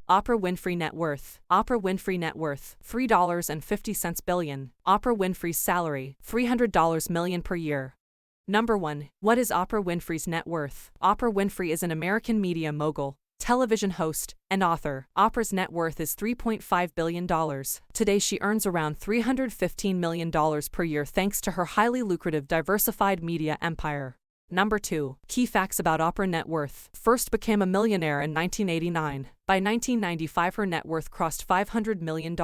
Oprah Winfrey net worth. Oprah Winfrey net worth, $3.50 billion. Oprah Winfrey's salary, $300 million per year. Number 1. What is Oprah Winfrey's net worth? Oprah Winfrey is an American media mogul, television host, and author. Oprah's net worth is $3.5 billion. Today she earns around $315 million per year thanks to her highly lucrative diversified media empire. Number 2. Key facts about Oprah net worth. First became a millionaire in 1989. By 1995 her net worth crossed $500 million.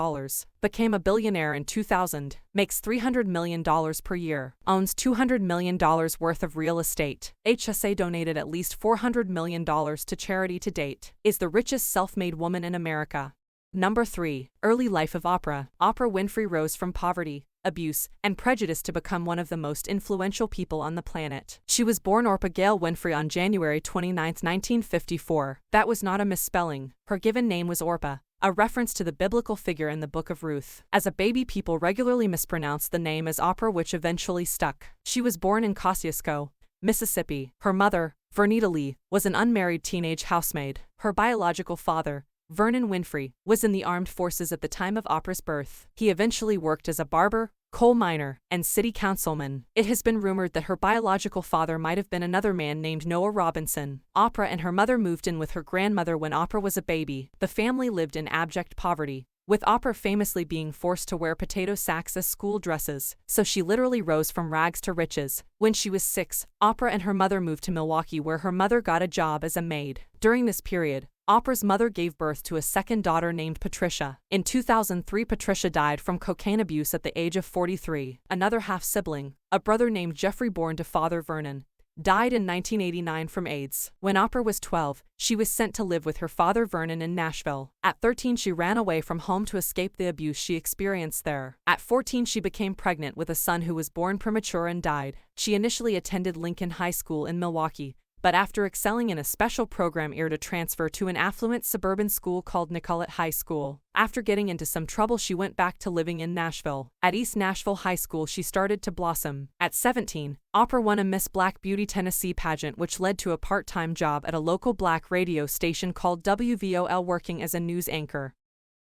Became a billionaire in 2000. Makes $300 million per year. Owns $200 million worth of real estate. HSA donated at least $400 million to charity to date. Is the richest self-made woman in America. Number 3. Early life of Oprah. Oprah Winfrey rose from poverty, abuse, and prejudice to become one of the most influential people on the planet. She was born Orpah Gail Winfrey on January 29, 1954. That was not a misspelling. Her given name was Orpah, a reference to the biblical figure in the Book of Ruth. As a baby, people regularly mispronounced the name as Oprah, which eventually stuck. She was born in Kosciuszko, Mississippi. Her mother, Vernita Lee, was an unmarried teenage housemaid. Her biological father, Vernon Winfrey, was in the armed forces at the time of Oprah's birth. He eventually worked as a barber, coal miner, and city councilman. It has been rumored that her biological father might have been another man named Noah Robinson. Oprah and her mother moved in with her grandmother when Oprah was a baby. The family lived in abject poverty, with Oprah famously being forced to wear potato sacks as school dresses, so she literally rose from rags to riches. When she was 6, Oprah and her mother moved to Milwaukee where her mother got a job as a maid. During this period, Oprah's mother gave birth to a second daughter named Patricia. In 2003, Patricia died from cocaine abuse at the age of 43. Another half-sibling, a brother named Jeffrey born to father Vernon, died in 1989 from AIDS. When Oprah was 12, she was sent to live with her father Vernon in Nashville. At 13, she ran away from home to escape the abuse she experienced there. At 14, she became pregnant with a son who was born premature and died. She initially attended Lincoln High School in Milwaukee, but after excelling in a special program earned a transfer to an affluent suburban school called Nicollet High School. After getting into some trouble, she went back to living in Nashville. At East Nashville High School, she started to blossom. At 17, Oprah won a Miss Black Beauty Tennessee pageant, which led to a part-time job at a local black radio station called WVOL, working as a news anchor.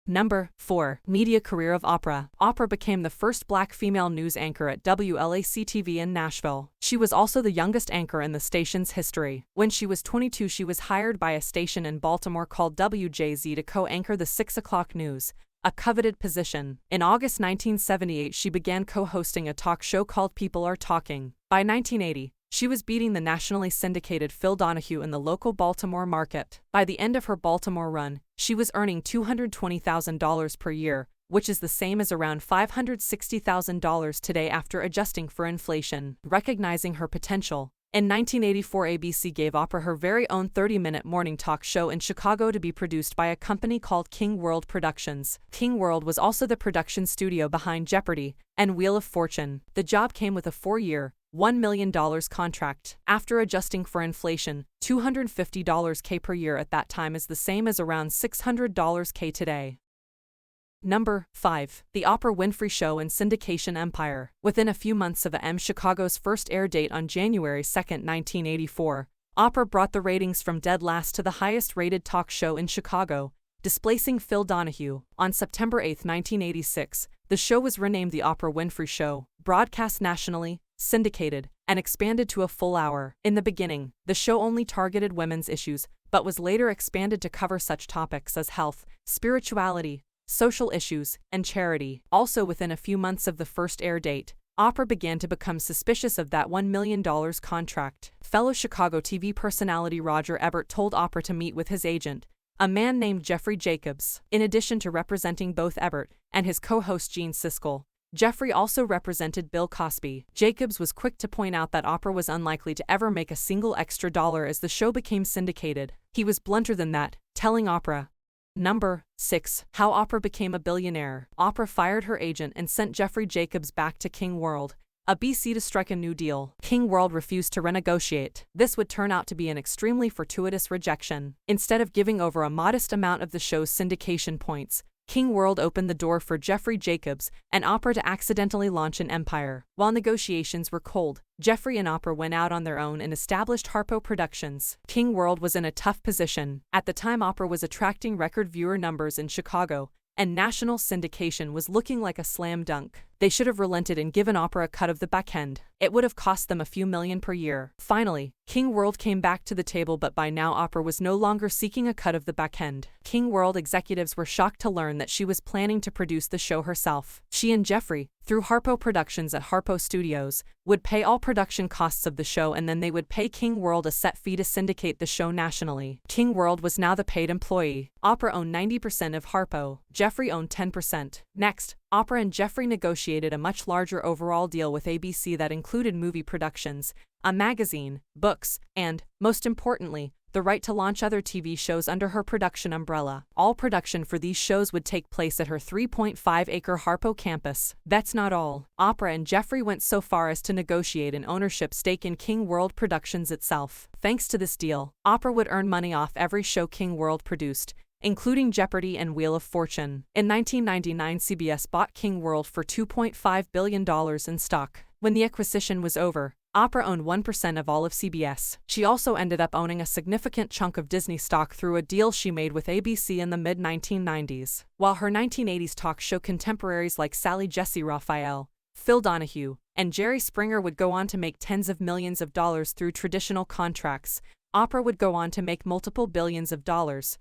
Number 4. Media career of Oprah. Oprah became the first black female news anchor at WLAC-TV in Nashville. She was also the youngest anchor in the station's history. When she was 22, she was hired by a station in Baltimore called WJZ to co-anchor the 6 o'clock news, a coveted position. In August 1978, she began co-hosting a talk show called People Are Talking. By 1980, she was beating the nationally syndicated Phil Donahue in the local Baltimore market. By the end of her Baltimore run, she was earning $220,000 per year, which is the same as around $560,000 today after adjusting for inflation. Recognizing her potential, in 1984 ABC gave Oprah her very own 30-minute morning talk show in Chicago to be produced by a company called King World Productions. King World was also the production studio behind Jeopardy! And Wheel of Fortune. The job came with a 4-year, $1 million contract. After adjusting for inflation, $250K per year at that time is the same as around $600K today. Number 5. The Oprah Winfrey Show and Syndication Empire. Within a few months of Chicago's first air date on January 2, 1984, Oprah brought the ratings from dead last to the highest-rated talk show in Chicago, displacing Phil Donahue. On September 8, 1986, the show was renamed The Oprah Winfrey Show, broadcast nationally, syndicated, and expanded to a full hour. In the beginning, the show only targeted women's issues, but was later expanded to cover such topics as health, spirituality, social issues, and charity. Also within a few months of the first air date, Oprah began to become suspicious of that $1 million contract. Fellow Chicago TV personality Roger Ebert told Oprah to meet with his agent, a man named Jeffrey Jacobs. In addition to representing both Ebert and his co-host Gene Siskel, Jeffrey also represented Bill Cosby. Jacobs was quick to point out that Oprah was unlikely to ever make a single extra dollar as the show became syndicated. He was blunter than that, telling Oprah. Number 6. How Oprah became a billionaire. Oprah fired her agent and sent Jeffrey Jacobs back to King World, ABC, to strike a new deal. King World refused to renegotiate. This would turn out to be an extremely fortuitous rejection. Instead of giving over a modest amount of the show's syndication points, King World opened the door for Jeffrey Jacobs and Oprah to accidentally launch an empire. While negotiations were cold, Jeffrey and Oprah went out on their own and established Harpo Productions. King World was in a tough position. At the time, Oprah was attracting record viewer numbers in Chicago, and national syndication was looking like a slam dunk. They should have relented and given Oprah a cut of the back end. It would have cost them a few million per year. Finally, King World came back to the table, but by now Oprah was no longer seeking a cut of the back end. King World executives were shocked to learn that she was planning to produce the show herself. She and Jeffrey, through Harpo Productions at Harpo Studios, would pay all production costs of the show, and then they would pay King World a set fee to syndicate the show nationally. King World was now the paid employee. Oprah owned 90% of Harpo. Jeffrey owned 10%. Next, Oprah and Jeffrey negotiated a much larger overall deal with ABC that included movie productions, a magazine, books, and, most importantly, the right to launch other TV shows under her production umbrella. All production for these shows would take place at her 3.5-acre Harpo campus. That's not all. Oprah and Jeffrey went so far as to negotiate an ownership stake in King World Productions itself. Thanks to this deal, Oprah would earn money off every show King World produced, including Jeopardy and Wheel of Fortune. In 1999, CBS bought King World for $2.5 billion in stock. When the acquisition was over, Oprah owned 1% of all of CBS. She also ended up owning a significant chunk of Disney stock through a deal she made with ABC in the mid-1990s. While her 1980s talk show contemporaries like Sally Jessy Raphael, Phil Donahue, and Jerry Springer would go on to make tens of millions of dollars through traditional contracts, Oprah would go on to make multiple billions of dollars.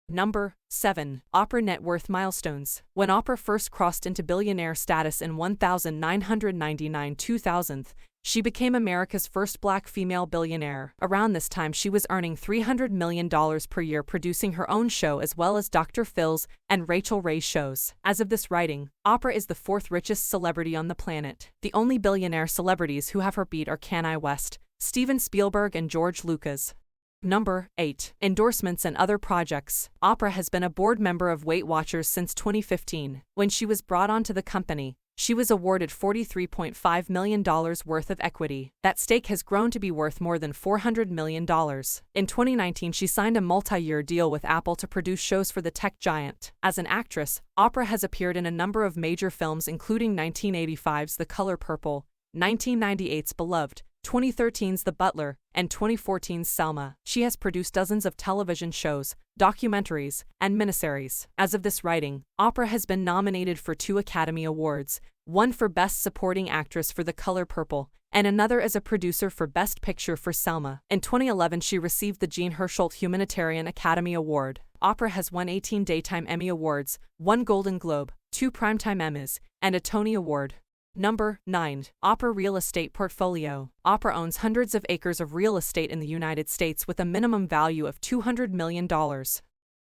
Number 7. Oprah net worth milestones. When Oprah first crossed into billionaire status in 1999-2000, she became America's first black female billionaire. Around this time, she was earning $300 million per year producing her own show as well as Dr. Phil's and Rachel Ray's shows. As of this writing, Oprah is the fourth richest celebrity on the planet. The only billionaire celebrities who have her beat are Kanye West, Steven Spielberg, and George Lucas. Number 8. Endorsements and other projects. Oprah has been a board member of Weight Watchers since 2015. When she was brought onto the company, she was awarded $43.5 million worth of equity. That stake has grown to be worth more than $400 million. In 2019, she signed a multi-year deal with Apple to produce shows for the tech giant. As an actress, Oprah has appeared in a number of major films including 1985's The Color Purple, 1998's Beloved, 2013's The Butler, and 2014's Selma. She has produced dozens of television shows, documentaries, and miniseries. As of this writing, Oprah has been nominated for 2 Academy Awards, one for Best Supporting Actress for The Color Purple, and another as a producer for Best Picture for Selma. In 2011, she received the Jean Hersholt Humanitarian Academy Award. Oprah has won 18 Daytime Emmy Awards, 1 Golden Globe, 2 Primetime Emmys, and a Tony Award. Number 9. Oprah Real Estate Portfolio. Oprah owns hundreds of acres of real estate in the United States with a minimum value of $200 million.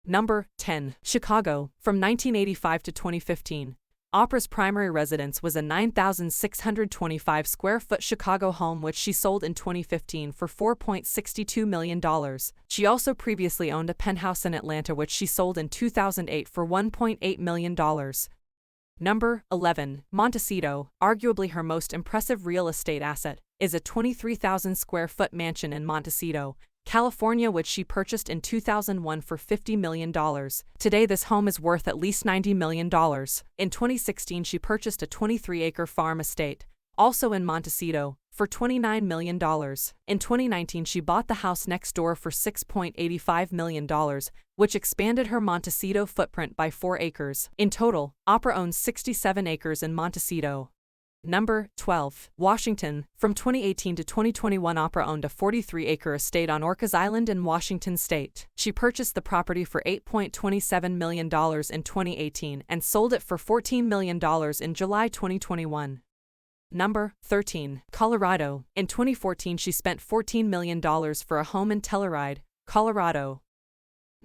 Number 10. Chicago. From 1985 to 2015, Oprah's primary residence was a 9,625 square foot Chicago home which she sold in 2015 for $4.62 million. She also previously owned a penthouse in Atlanta which she sold in 2008 for $1.8 million. Number 11. Montecito. Arguably her most impressive real estate asset is a 23,000 square foot mansion in Montecito, California which she purchased in 2001 for $50 million. Today this home is worth at least $90 million. In 2016 she purchased a 23-acre farm estate, also in Montecito, for $29 million. In 2019 she bought the house next door for $6.85 million, which expanded her Montecito footprint by 4 acres. In total, Oprah owns 67 acres in Montecito. Number 12. Washington. From 2018 to 2021, Oprah owned a 43-acre estate on Orcas Island in Washington state. She purchased the property for $8.27 million in 2018 and sold it for $14 million in July 2021. Number 13. Colorado. In 2014, she spent $14 million for a home in Telluride, Colorado.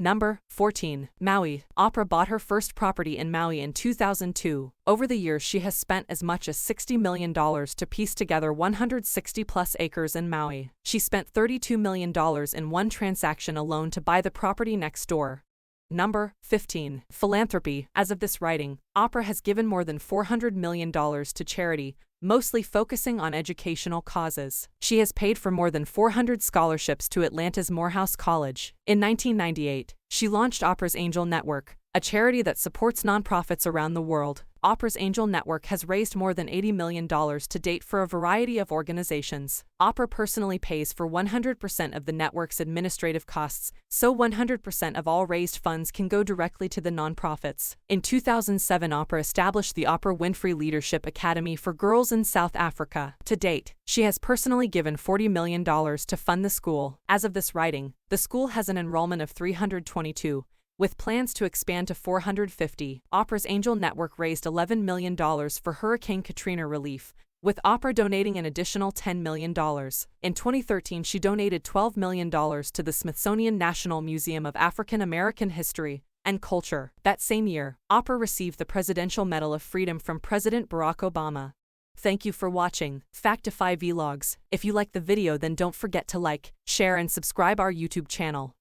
Number 14. Maui. Oprah bought her first property in Maui in 2002. Over the years, she has spent as much as $60 million to piece together 160-plus acres in Maui. She spent $32 million in one transaction alone to buy the property next door. Number 15. Philanthropy. As of this writing, Oprah has given more than $400 million to charity, mostly focusing on educational causes. She has paid for more than 400 scholarships to Atlanta's Morehouse College. In 1998, she launched Oprah's Angel Network, a charity that supports nonprofits around the world. Oprah's Angel Network has raised more than $80 million to date for a variety of organizations. Oprah personally pays for 100% of the network's administrative costs, so 100% of all raised funds can go directly to the nonprofits. In 2007, Oprah established the Oprah Winfrey Leadership Academy for Girls in South Africa. To date, she has personally given $40 million to fund the school. As of this writing, the school has an enrollment of 322. With plans to expand to 450, Oprah's Angel Network raised $11 million for Hurricane Katrina relief, with Oprah donating an additional $10 million. In 2013, she donated $12 million to the Smithsonian National Museum of African American History and Culture. That same year, Oprah received the Presidential Medal of Freedom from President Barack Obama. Thank you for watching Factify Vlogs. If you like the video, then don't forget to like, share and subscribe our YouTube channel.